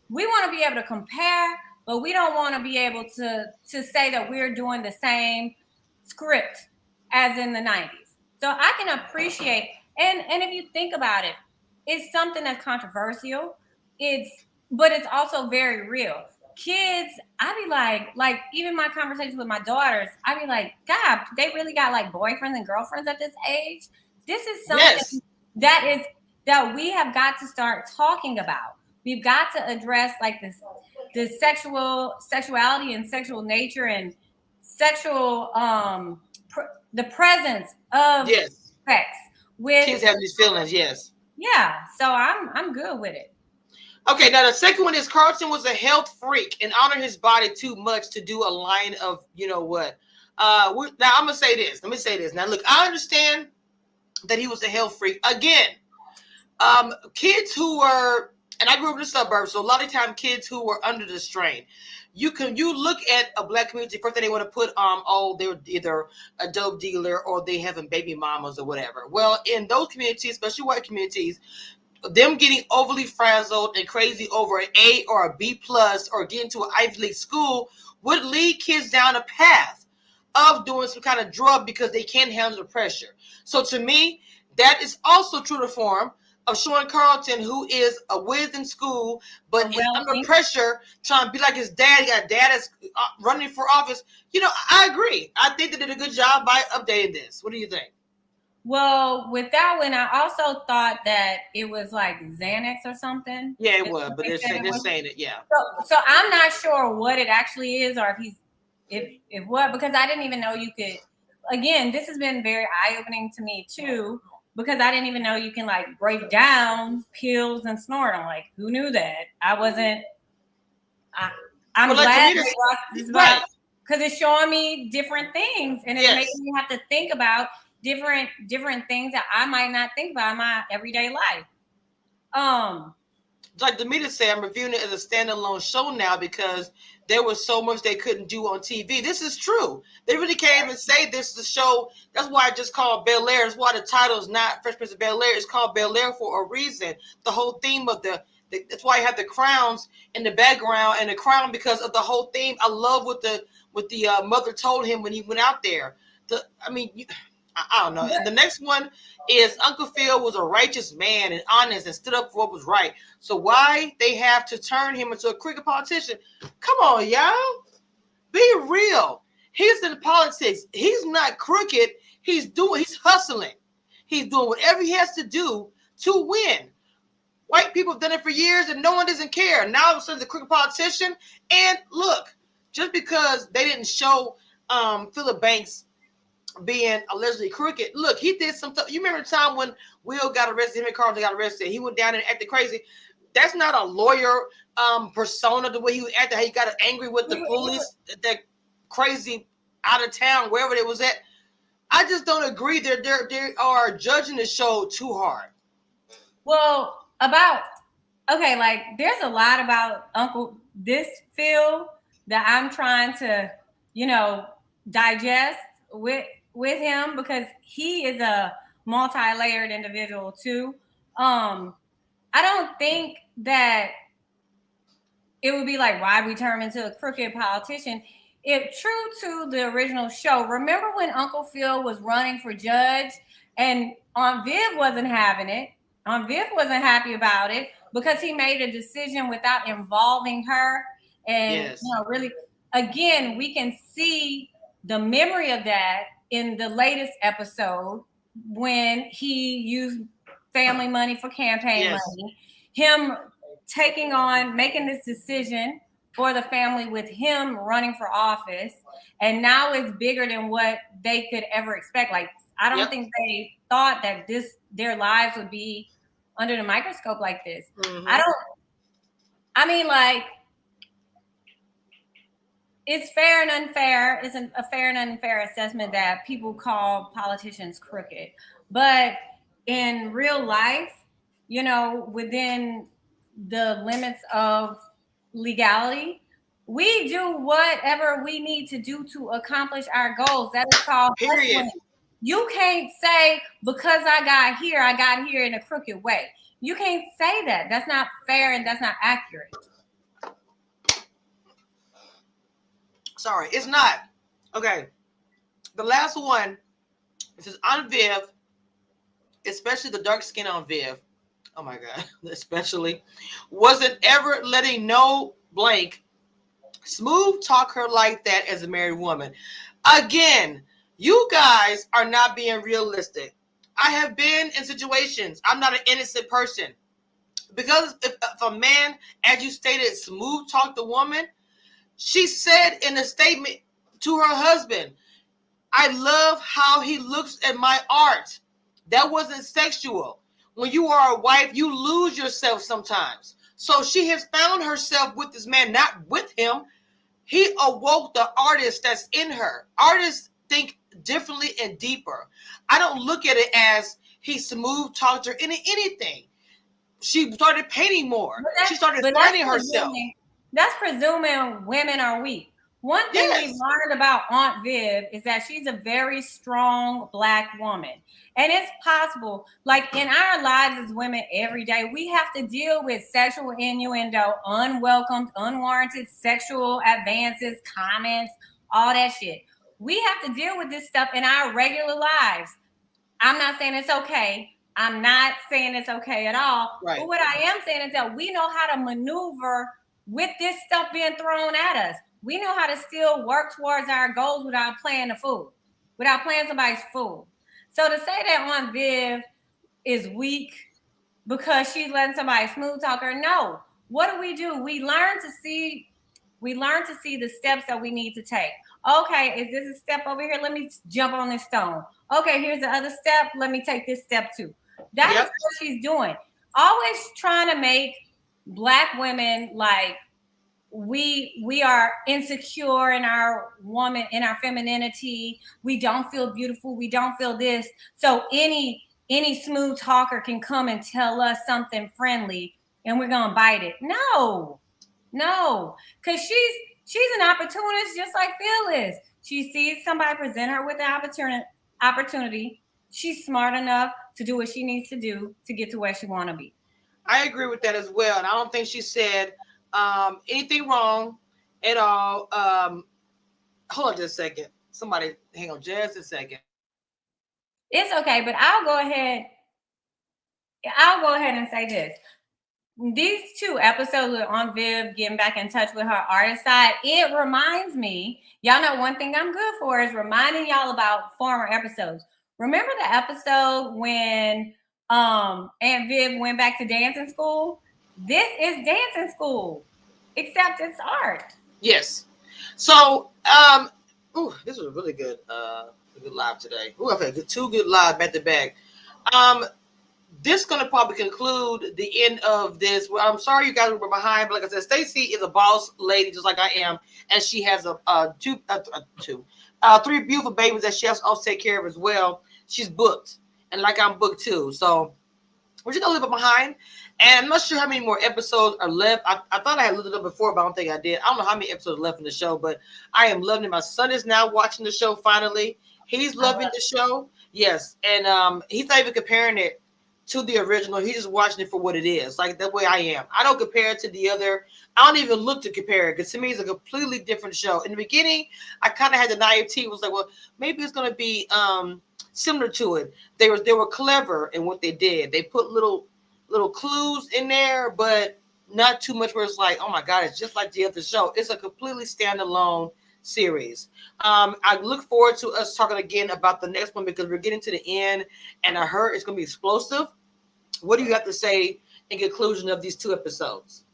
we want to be able to compare, but we don't want to be able to say that we're doing the same script as in the 90s. So I can appreciate, and if you think about it, it's something that's controversial. It's but it's also very real. Kids, I be like even my conversations with my daughters, I be like, God, they really got like boyfriends and girlfriends at this age. This is Yes. something that is that we have got to start talking about. We've got to address like the sexuality and sexual nature and sexual the presence of Yes. sex with Kids have these feelings. Yes. yeah. So I'm good with it. Okay, now the second one is Carlton was a health freak and honored his body too much to do a line of you know what. Now I'm gonna say this. Let me say this. Now look, I understand that he was a health freak. Again, kids who were, and I grew up in the suburbs, so a lot of time kids who were under the strain. You look at a black community, first thing they want to put oh, they're either a dope dealer or they having baby mamas or whatever. Well, in those communities, especially white communities, them getting overly frazzled and crazy over an A or a B plus or getting to an Ivy League school would lead kids down a path of doing some kind of drug because they can't handle the pressure. So to me, that is also true to form of Sean Carlton, who is a whiz in school, but is under pressure trying to be like his dad. He got dad is running for office. You know, I agree. I think they did a good job by updating this. What do you think? Well, with that one, I also thought that it was like Xanax or something. Yeah, it was, but they're saying it. Yeah. So I'm not sure what it actually is, or if he's if what, because I didn't even know you could. Again, this has been very eye opening to me too, because I didn't even know you can like break down pills and snort them. Like, who knew that? I wasn't. I'm Well, glad they brought this about because it's showing me different things, and it's making me have to think about different things that I might not think about in my everyday life. Like Demeter said, I'm reviewing it as a standalone show now because there was so much they couldn't do on TV. This is true. They really can't even say this is the show. That's why I just called Belair. That's why the title is not Fresh Prince of Bel-Air. It's called Belair for a reason. The whole theme of that's why I have the crowns in the background and the crown because of the whole theme. I love what the mother told him when he went out there. I don't know. The next one is Uncle Phil was a righteous man and honest and stood up for what was right. So why they have to turn him into a crooked politician? Come on, y'all. Be real. He's in politics. He's not crooked. He's hustling. He's doing whatever he has to do to win. White people have done it for years and no one doesn't care. Now all of a sudden, the crooked politician. And look, just because they didn't show Philip Banks being allegedly crooked. Look, he did some stuff. You remember the time when Will got arrested, him and Carlton got arrested. He went down and acted crazy. That's not a lawyer persona, the way he acted, how he got angry with the police, that crazy out of town, wherever they was at. I just don't agree. They are judging the show too hard. Well, like there's a lot about Uncle this Phil that I'm trying to, digest with him because he is a multi-layered individual too. I don't think that it would be like why we turn him into a crooked politician. If true to the original show, remember when Uncle Phil was running for judge and Aunt Viv wasn't having it? Aunt Viv wasn't happy about it because he made a decision without involving her. And really, again, we can see the memory of that in the latest episode when he used family money for campaign money. Him making this decision for the family with him running for office, and now it's bigger than what they could ever expect. Like, I don't think they thought that their lives would be under the microscope like this. Mm-hmm. It's fair and unfair. It's a fair and unfair assessment that people call politicians crooked. But in real life, within the limits of legality, we do whatever we need to do to accomplish our goals. That is called hustling. You can't say because I got here in a crooked way. You can't say that. That's not fair and that's not accurate. Sorry, it's not. Okay. The last one, this is on Viv, especially the dark skin on Viv. oh my God, especially, wasn't ever letting no blank smooth talk her like that as a married woman. Again, you guys are not being realistic. I have been in situations, I'm not an innocent person. Because if a man, as you stated, smooth talk the woman, she said in a statement to her husband, I love how he looks at my art. That wasn't sexual. When you are a wife, you lose yourself sometimes. So she has found herself with this man, not with him. He awoke the artist that's in her. Artists think differently and deeper. I don't look at it as he smooth talked her into anything. She started painting more. She started finding herself. That's presuming women are weak. One thing we've Yes. learned about Aunt Viv is that she's a very strong Black woman. And it's possible, like in our lives as women every day, we have to deal with sexual innuendo, unwelcomed, unwarranted sexual advances, comments, all that shit. We have to deal with this stuff in our regular lives. I'm not saying it's okay. I'm not saying it's okay at all. Right. But what I am saying is that we know how to maneuver with this stuff being thrown at us. We know how to still work towards our goals without playing the fool, without playing somebody's fool. So to say that Aunt Viv is weak because she's letting somebody smooth talk her, no. What do? We learn to see the steps that we need to take. Okay, is this a step over here? Let me jump on this stone. Okay, here's the other step. Let me take this step too. That is what she's doing. Always trying to make Black women like we are insecure in our woman, in our femininity. We don't feel beautiful. We don't feel this. So any smooth talker can come and tell us something friendly and we're gonna bite it. No, because she's an opportunist just like Phil is. She sees somebody present her with an opportunity. She's smart enough to do what she needs to do to get to where she want to be. I agree with that as well. And I don't think she said anything wrong at all. Hold on just a second. Somebody, hang on just a second. It's okay, but I'll go ahead and say this. These 2 episodes with Aunt Viv getting back in touch with her artist side, it reminds me, y'all know one thing I'm good for is reminding y'all about former episodes. Remember the episode when Aunt Viv went back to dancing school? This is dancing school, except it's art. Yes. So, this was really good. Good live today. Ooh, I've had 2 good live back to back. This is gonna probably conclude the end of this. Well, I'm sorry you guys were behind, but like I said, Stacy is a boss lady just like I am, and she has 3 beautiful babies that she has to also take care of as well. She's booked, and like I'm booked too. So we're just a little bit behind, and I'm not sure how many more episodes are left. I thought I had looked it up before, but I don't think I did. I don't know how many episodes are left in the show, but I am loving it. My son is now watching the show finally. He's loving the show. Yes, and he's not even comparing it to the original. He's just watching it for what it is, like the way I am. I don't compare it to the other. I don't even look to compare it because to me it's a completely different show. In the beginning, I kind of had the naivety. It was like, well, maybe it's going to be similar to it. They were clever in what they did. They put little clues in there, but not too much where it's like, oh my God, it's just like the other show. It's a completely standalone series. I look forward to us talking again about the next one because we're getting to the end, and I heard it's going to be explosive. What do you have to say in conclusion of these 2 episodes?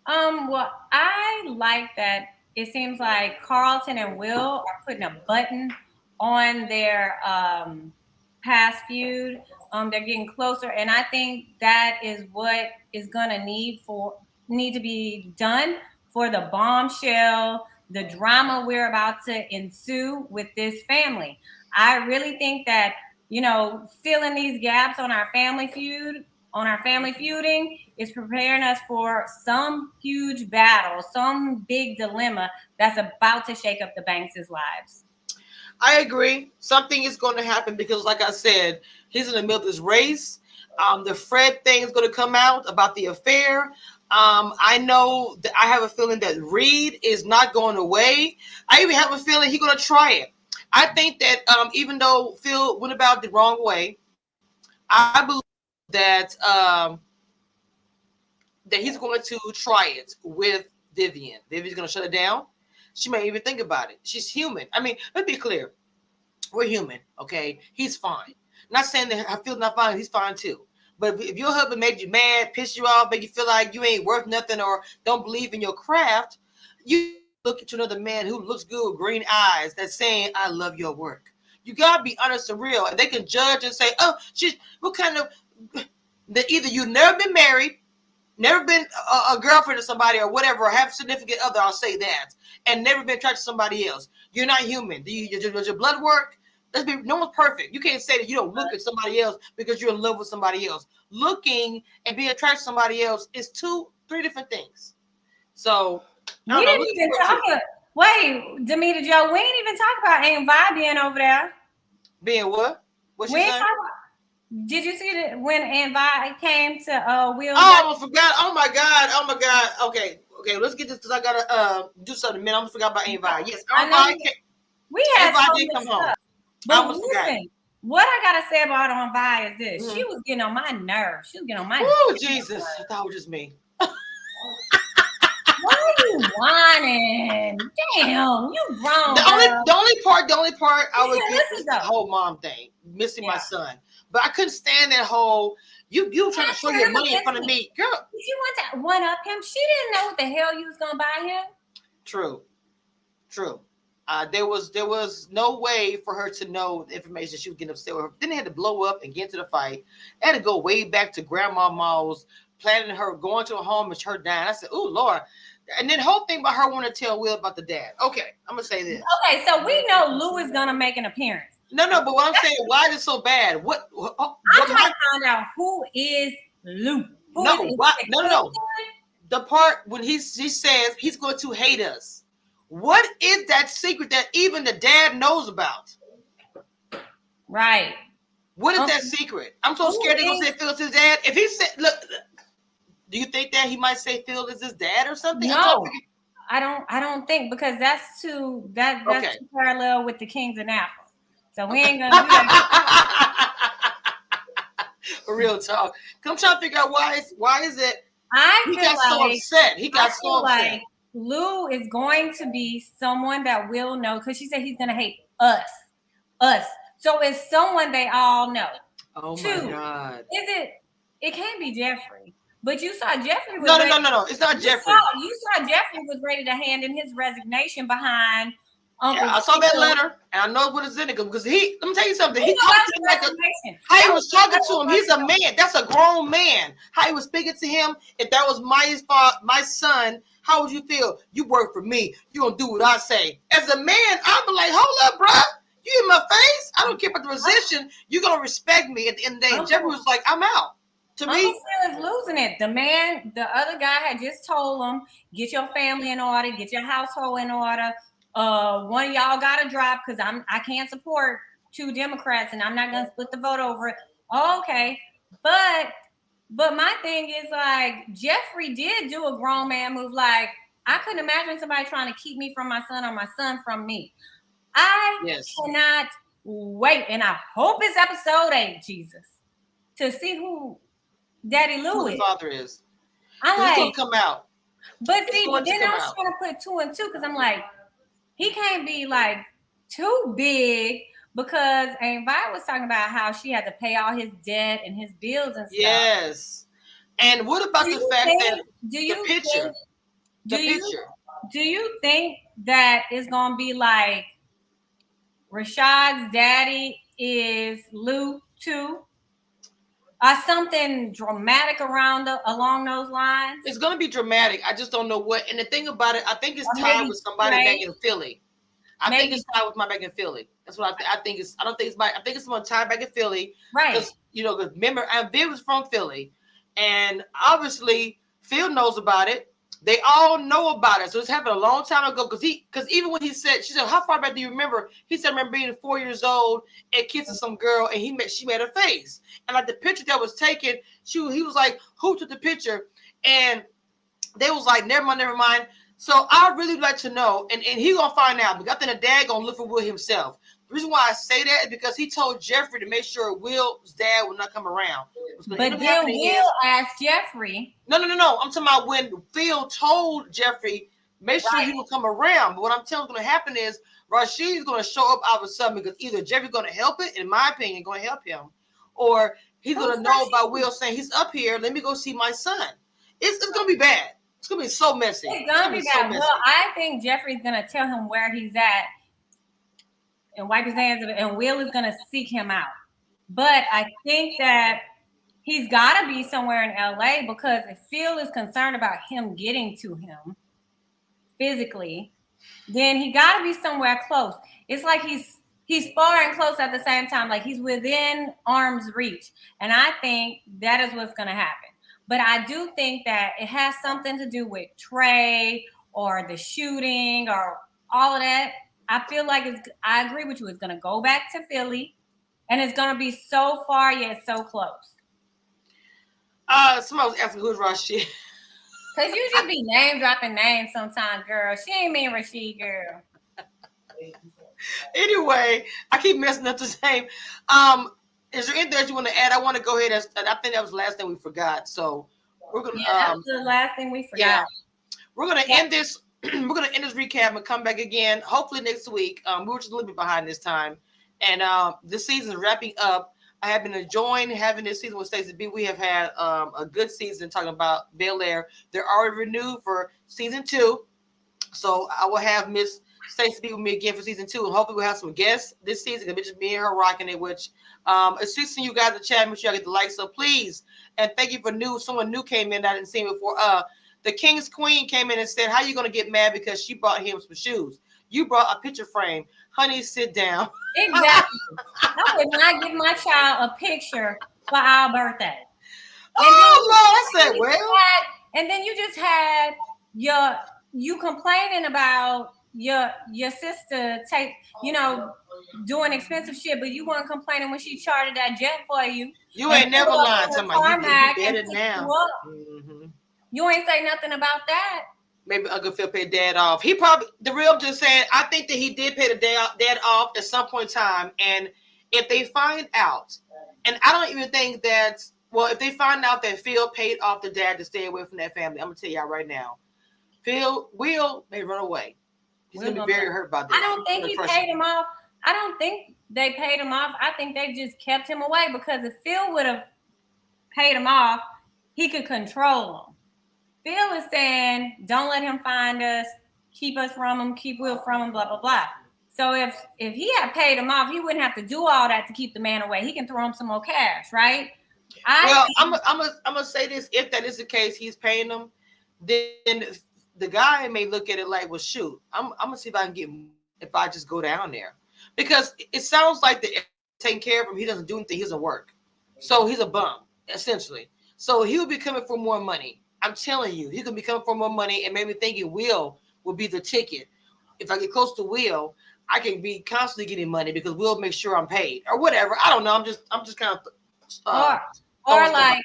Well, I like that it seems like Carlton and Will are putting a button on their past feud. They're getting closer, and I think that is what is gonna need to be done for the bombshell, the drama we're about to ensue with this family. I really think that, filling these gaps on our family feuding is preparing us for some huge battle, some big dilemma that's about to shake up the Banks' lives. I agree. Something is going to happen because, like I said, he's in the middle of this race. The Fred thing is going to come out about the affair. I know that I have a feeling that Reed is not going away. I even have a feeling he's going to try it. I think that even though Phil went about it the wrong way, I believe that that he's going to try it with Vivian. Vivian's going to shut it down. She may even think about it. She's human. I mean, let's be clear. We're human, okay? He's fine. Not saying that I feel not fine. He's fine too. But if your husband made you mad, pissed you off, make you feel like you ain't worth nothing or don't believe in your craft, you look at another man who looks good with green eyes that's saying, I love your work. You got to be honest and real. And they can judge and say, oh, she's what kind of... That either you've never been married, never been a girlfriend of somebody or whatever, or have a significant other, I'll say that, and never been attracted to somebody else. You're not human. Does your blood work? No one's perfect. You can't say that you don't look at somebody else because you're in love with somebody else. Looking and being attracted to somebody else is three different things. So we didn't even talk about. Wait, Demeter Joe, we didn't even talk about Aunt Vi being over there. Being what? What she saying? Did you see that when Aunt Vi came to Will? Oh, I forgot. Oh my God. Okay. Let's get this because I gotta do something. Man, I almost forgot about Aunt Vi. Yes, Aunt Vi came. We had Aunt Vi did come home. But listen, what I gotta say about Aunt Vi is this: she was getting on my nerves. She was getting on my. Oh Jesus! I thought it was just me. What are you whining? Damn, you grown. The only part I would get is the whole mom thing, missing my son. But I couldn't stand that whole you trying to show your money in front of me, girl. Did you want to one up him? She didn't know what the hell you was gonna buy him. True. There was no way for her to know the information she was getting upset with her. Then they had to blow up and get into the fight. They had to go way back to Grandma Ma's, planning her going to a home and her dying. I said, "Oh Lord." And then the whole thing about her wanting to tell Will about the dad. Okay, I'm gonna say this. Okay, so we know Lou is gonna make an appearance. No, but what I'm saying, why is it so bad? I'm trying to find out who is Lou. No. The part when she says he's going to hate us. What is that secret that even the dad knows about? Right. What is that secret? I'm so scared they're gonna say Phil's his dad. If he said, look, do you think that he might say Phil is his dad or something? No, I don't think, because that's too parallel with the Kings and Apple. So we ain't gonna do that. Real talk. I'm trying to figure out why is it he got so upset. He got so upset. Like Lou is going to be someone that will know, because she said he's gonna hate us. So it's someone they all know. Oh my God. It can't be Jeffrey. But you saw Jeffrey was No. It's not Jeffrey. You saw Jeffrey was ready to hand in his resignation behind Uncle. Yeah, I saw that letter, and I know what is in it because let me tell you something. He talked to him like how he was talking to him. He's a man. That's a grown man. How he was speaking to him. If that was my son, how would you feel? You work for me. You gonna do what I say. As a man, I'd be like, hold up, bro. You in my face? I don't care about the position. You're gonna respect me. At the end of the day, Jeffrey was like, I'm out. To me, Uncle Phil is losing it. The other guy had just told him, get your family in order, get your household in order. One of y'all gotta drop because I can't support two Democrats and I'm not gonna split the vote over it. Oh, okay. But my thing is, like, Jeffrey did do a grown man move. Like, I couldn't imagine somebody trying to keep me from my son or my son from me. I cannot wait, and I hope it's episode 8, Jesus, to see who Daddy Lou is. Who the father is. I'm like, gonna come out. But see, then I was trying to put 2 and 2 because I'm like, he can't be like too big, because Aunt Vi was talking about how she had to pay all his debt and his bills and stuff. Yes. And what about the fact that the picture? Do you think that it's gonna be like Rashad's daddy is Lou too? Or something dramatic along those lines? It's going to be dramatic. I just don't know what. And the thing about it, I think it's tied with somebody back in Philly. I think it's tied with my back in Philly. That's what I think. I don't think it's I think it's someone tied back in Philly. Right. Because remember, Viv was from Philly, and obviously Phil knows about it. They all know about it. So it's happened a long time ago. Because even when she said, how far back do you remember? He said, I remember being 4 years old and kissing some girl, and she made her face. And like the picture that was taken, he was like, who took the picture? And they was like, never mind. So I really would like to know, and he gonna find out, because I think the dad gonna look for Will himself. The reason why I say that is because he told Jeffrey to make sure Will's dad would not come around. But then Will asked Jeffrey. No. I'm talking about when Phil told Jeffrey, make sure he will come around. But what I'm telling you going to happen is Rashid's going to show up all of a sudden because either Jeffrey's going to help it, in my opinion, going to help him, or he's going to know about Will saying he's up here. Let me go see my son. It's going to be bad. It's going to be so messy. It's going to be bad. So well, I think Jeffrey's going to tell him where he's at and wipe his hands of it, and Will is going to seek him out. But I think that he's got to be somewhere in LA because if Phil is concerned about him getting to him physically, then he got to be somewhere close. It's like he's far and close at the same time, like he's within arm's reach. And I think that is what's going to happen. But I do think that it has something to do with Trey or the shooting or all of that. I feel like I agree with you. It's going to go back to Philly, and it's going to be so far yet so close. Somebody was asking who's Rashid. Because you just be name dropping names sometimes, girl. She ain't mean Rashid, girl. Anyway, I keep messing up the name. Is there anything that you want to add? I want to go ahead and I think that was the last thing we forgot. So we're gonna. That was the last thing we forgot. Yeah, we're gonna end this. We're gonna end this recap and come back again. Hopefully next week. We were just a little bit behind this time, and this season is wrapping up. I have been enjoying having this season with Stacy B. We have had a good season talking about Belair. They're already renewed for season 2, so I will have Miss Stacy B with me again for season 2, and hopefully we'll have some guests this season. It's just me and her rocking it, which assisting you guys in the chat. Make sure y'all get the like. So please, and thank you for someone new came in that I didn't see before. The King's Queen came in and said, "How you gonna get mad because she brought him some shoes? You brought a picture frame, honey. Sit down." Exactly. I would not give my child a picture for our birthday. Oh Lord, I said, well. And then you just had you complaining about your sister doing expensive shit, but you weren't complaining when she chartered that jet for you. You ain't never lied to me. You did it now. Mm-hmm. You ain't say nothing about that. Maybe Uncle Phil paid dad off. He probably, the real just saying, I think that he did pay the dad off at some point in time. And if they find out, and I don't even think that, well, if they find out that Phil paid off the dad to stay away from that family, I'm going to tell y'all right now, Will may run away. He's going to be very hurt about this. I don't think he paid him off. I don't think they paid him off. I think they just kept him away because if Phil would have paid him off, he could control him. Phil is saying, don't let him find us, keep us from him, keep Will from him, blah, blah, blah. So if he had paid him off, he wouldn't have to do all that to keep the man away. He can throw him some more cash, right? I'm gonna say this. If that is the case, he's paying them, then the guy may look at it like, well, shoot, I'm gonna see if I can get if I just go down there. Because it sounds like they're taking care of him. He doesn't do anything. He doesn't work. So he's a bum, essentially. So he'll be coming for more money. I'm telling you, he could be coming for more money and maybe thinking Will will be the ticket. If I get close to Will, I can be constantly getting money because Will make sure I'm paid or whatever. I don't know. I'm just kind of or like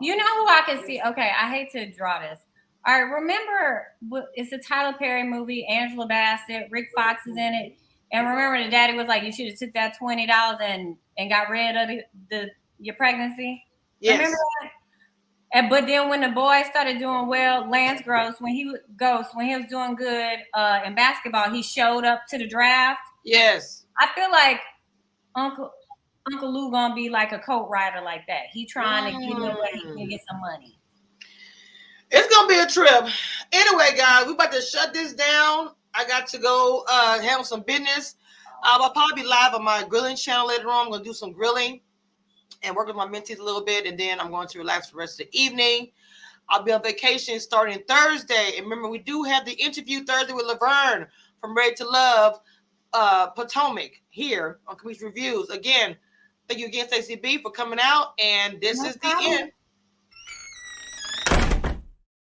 you know who I can see. Okay, I hate to draw this. All right, remember it's a Tyler Perry movie. Angela Bassett, Rick Fox is in it, and remember the daddy was like, "You should have took that $20 and got rid of your pregnancy." Yes. Remember that? But then when the boy started doing well, Lance Gross, when he was doing good in basketball, he showed up to the draft. Yes. I feel like Uncle Lou gonna be like a coat rider like that. He trying to get away, he can get some money. It's gonna be a trip. Anyway, guys, we about to shut this down. I got to go handle some business. I'll probably be live on my grilling channel later on. I'm gonna do some grilling and work with my mentees a little bit, and then I'm going to relax for the rest of the evening. I'll be on vacation starting Thursday. And remember, we do have the interview Thursday with Laverne from Ready to Love Potomac here on Comedian Reviews. Again, thank you again, Stacy B, for coming out. And this is the end.